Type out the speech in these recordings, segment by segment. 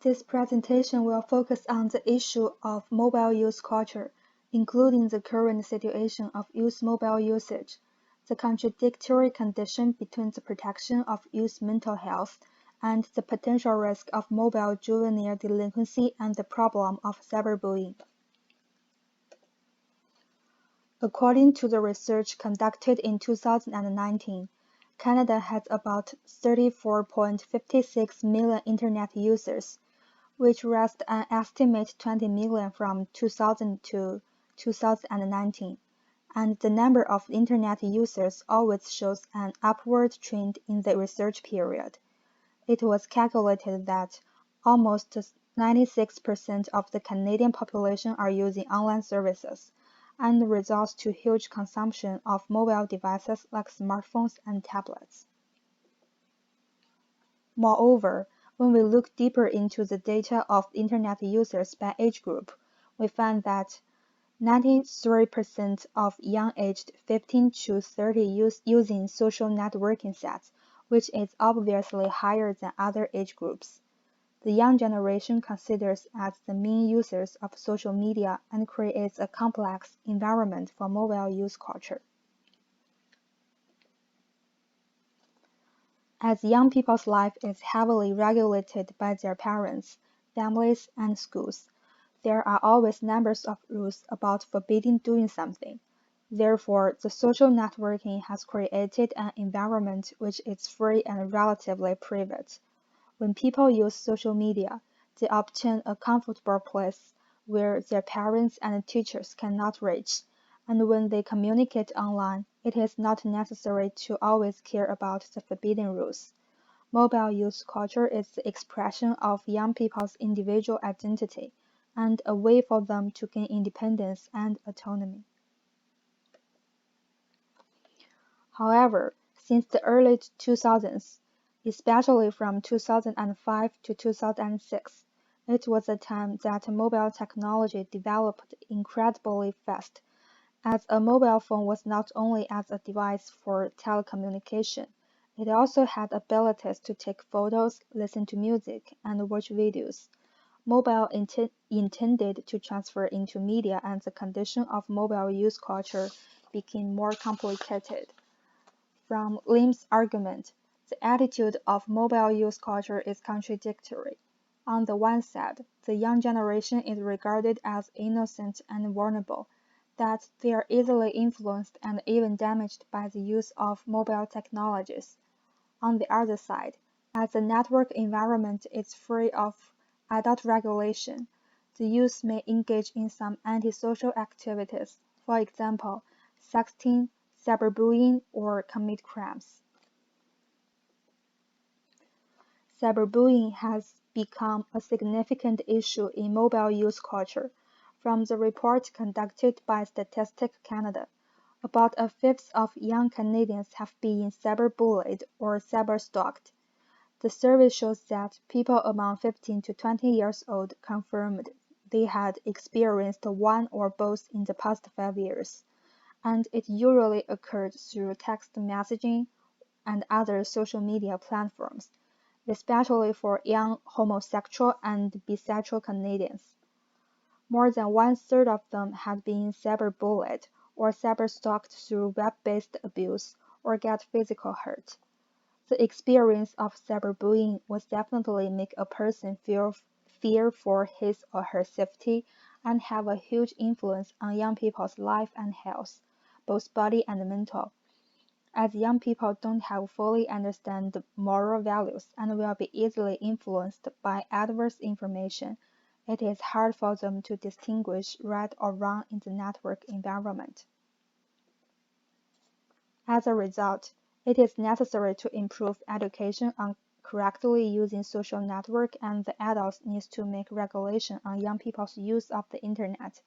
This presentation will focus on the issue of mobile use culture, including the current situation of youth mobile usage, the contradictory condition between the protection of youth mental health and the potential risk of mobile juvenile delinquency and the problem of cyberbullying. According to the research conducted in 2019, Canada has about 34.56 million Internet users, which raised an estimated 20 million from 2000 to 2019, and the number of Internet users always shows an upward trend in the research period. It was calculated that almost 96% of the Canadian population are using online services, and results to huge consumption of mobile devices like smartphones and tablets. Moreover, when we look deeper into the data of Internet users by age group, we find that 93% of young aged 15 to 30 using social networking sites, which is obviously higher than other age groups. The young generation considers as the main users of social media and creates a complex environment for mobile use culture. As young people's life is heavily regulated by their parents, families, and schools, there are always numbers of rules about forbidding doing something. Therefore, the social networking has created an environment which is free and relatively private. When people use social media, they obtain a comfortable place where their parents and teachers cannot reach, and when they communicate online, it is not necessary to always care about the forbidden rules. Mobile use culture is the expression of young people's individual identity and a way for them to gain independence and autonomy. However, since the early 2000s, especially from 2005 to 2006, it was a time that mobile technology developed incredibly fast, as a mobile phone was not only as a device for telecommunication, it also had abilities to take photos, listen to music, and watch videos. Mobile intended to transfer into media and the condition of mobile use culture became more complicated. From Lim's argument, the attitude of mobile use culture is contradictory. On the one side, the young generation is regarded as innocent and vulnerable, that they are easily influenced and even damaged by the use of mobile technologies. On the other side, as the network environment is free of adult regulation, the youth may engage in some antisocial activities, for example, sexting, cyberbullying, or commit crimes. Cyberbullying has become a significant issue in mobile use culture. From the report conducted by Statistics Canada, about a fifth of young Canadians have been cyberbullied or cyberstalked. The survey shows that people among 15 to 20 years old confirmed they had experienced one or both in the past 5 years, and it usually occurred through text messaging and other social media platforms, especially for young homosexual and bisexual Canadians. More than one-third of them had been cyberbullied or cyberstalked through web-based abuse or get physical hurt. The experience of cyberbullying will definitely make a person fear for his or her safety and have a huge influence on young people's life and health, both body and mental. As young people don't have fully understand the moral values and will be easily influenced by adverse information, it is hard for them to distinguish right or wrong in the network environment. As a result, it is necessary to improve education on correctly using social network, and the adults need to make regulation on young people's use of the Internet.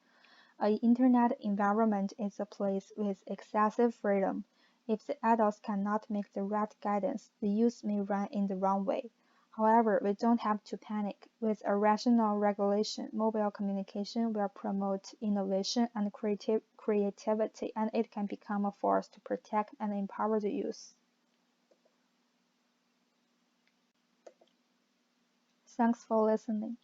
An Internet environment is a place with excessive freedom. If the adults cannot make the right guidance, the youth may run in the wrong way. However, we don't have to panic. With a rational regulation, mobile communication will promote innovation and creativity, and it can become a force to protect and empower the youth. Thanks for listening.